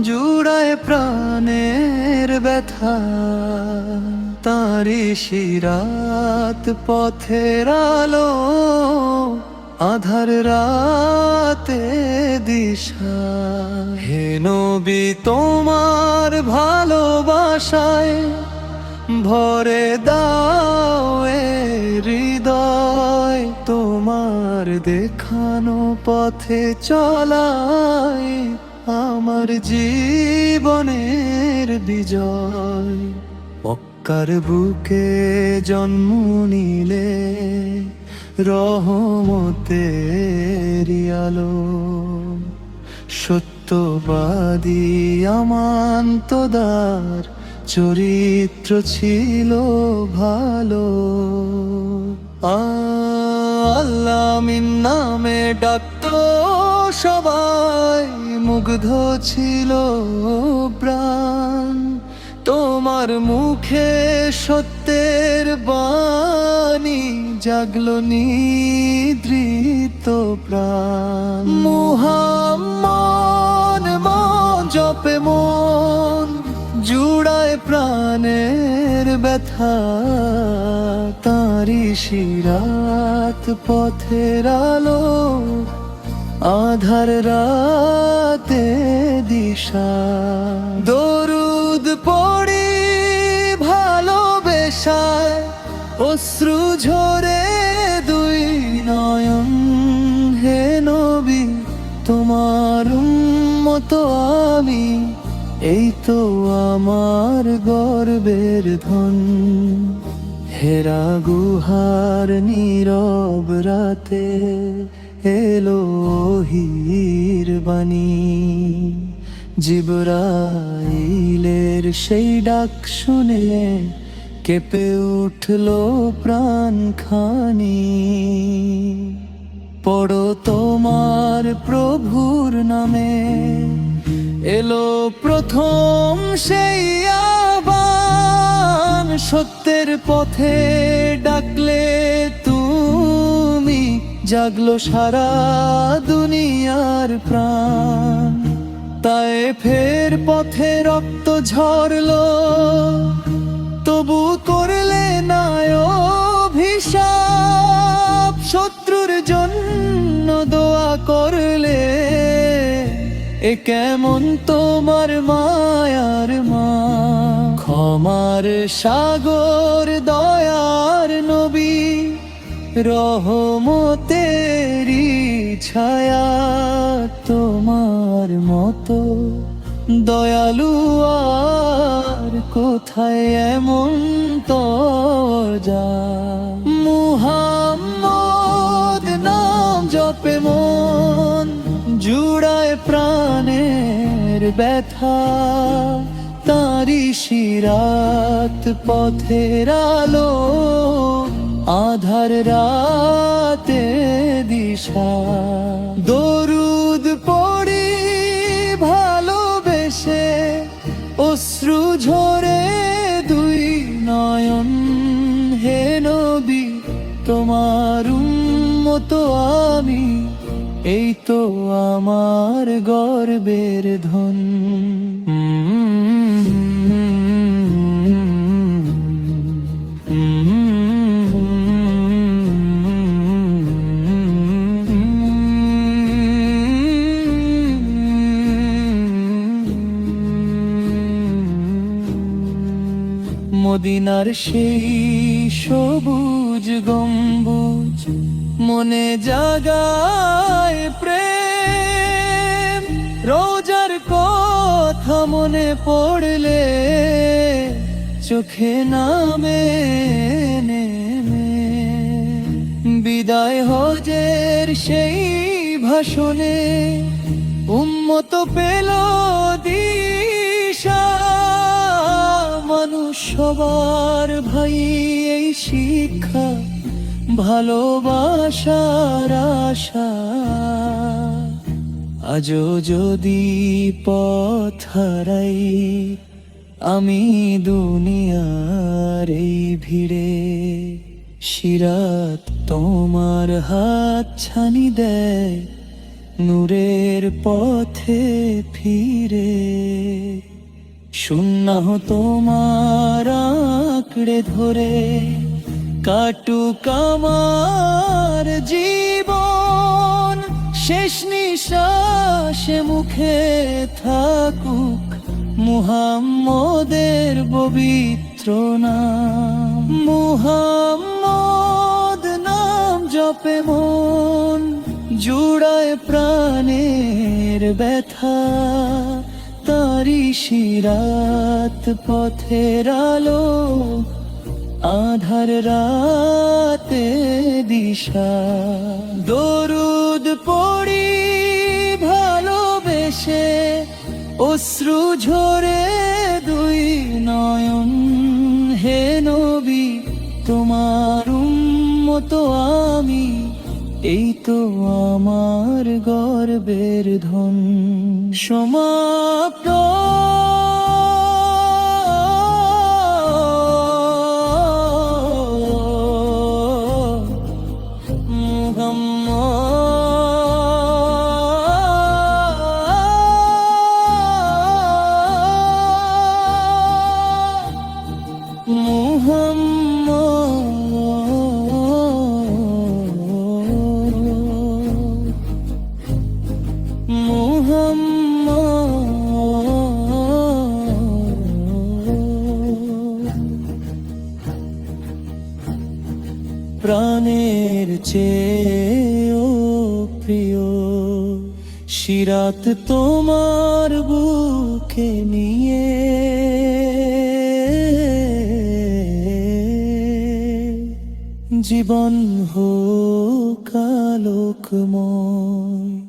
জুড়ায় প্রাণের ব্যথা, তারি শিরাত পথের আলো, আধার রাতে দিশা। হে নবী তোমার ভালোবাসায় ভরে দাও এ হৃদয়, তোমার দেখানো পথে চলাই আমার জীবনের বিজয়। মক্কার বুকে জন্ম নিলে রহমতের আলো, সত্যবাদী আমানতদার চরিত্র ছিল ভালো। আল্লাহ মিন নামে ডাকতো সবাই, মুগ্ধ ছিল প্রাণ, তোমার মুখে সত্যের বাণী জাগলো নিদ্রিত প্রাণ। মুহাম্মদ মন জপে মন, জুড়ায় প্রাণের ব্যথা, তারি শিরাত পথের আলো, আধার রাতে দিশা। দরুদ পড়ি ভালোবেসায়, অশ্রু ঝরে দুই নয়ন। হে নবী তোমার উম্মত আমি, এই তো আমার গর্বের ধন। হেরা গুহার নীরব রাতে এলো ওহীর বাণী, জিবরাইলের সেই ডাক শুনে কেঁপে উঠলো প্রাণখানি। পড়ো তোমার প্রভুর নামে, এলো প্রথম সেই আহ্বান। সত্যের পথে ডাকলে তুমি, জাগলো সারা দুনিয়ার প্রাণ। তায়েফের পথে রক্ত ঝরলো, তবু করলে না অভিশাপ। শত্রুর জন্য দোয়া করলে, এ কেমন তোমার মায়ার মা। ক্ষমার সাগর দয়ার নবী, রহমতেরি ছায়া। তোমার মতো দয়ালু আর কোথায় এমন তজা। মুহাম্মদ নাম জপে মন, জুড়ায় প্রাণের ব্যথা, তারি শিরাত পথের আলো, আধার রাতে দিশা। দরুদ পড়ি ভালোবেসে, অশ্রু ঝরে দুই নয়ন। হে নবী তোমার উম্মত আমি, এই তো আমার গর্বের ধন। মদিনার সেই সবুজ গম্বুজ, মনে জাগায় প্রেম। রোজার কথা মনে পড়লে, চোখে নামে নেমে। বিদায় হজের সেই ভাষণে, উম্মত পেল দিশা। মানুষ সবার ভাই এই শিক্ষা, ভালোবাসার আশা। আজও যদি পথ হারাই আমি দুনিয়ার এই ভিড়ে, সিরাত তোমার হাত ছানি দেয় নূরের পথে ফিরে। শূন্য তোমার আঁকড়ে ধরে কাটুক আমার জীবন, শেষ নিঃশ্বাসে মুখে থাকুক মুহাম্মদের পবিত্র নাম। মুহাম্মদ নাম জপে মন, জুড়ায় প্রাণের ব্যথা, তারি সিরাত পথের আলো, আধার রাতে দিশা। দরুদ পড়ি ভালোবেসে, অশ্রু ঝরে দুই নয়ন। হে নবী তোমার উম্মত আমি, এই তো আমার গর্বের ধন। সমাপ্ত প্রাণের চেয়েও প্রিয় সিরাত তোমার বুকে নিয়ে, জীবন হোক আলোকময়।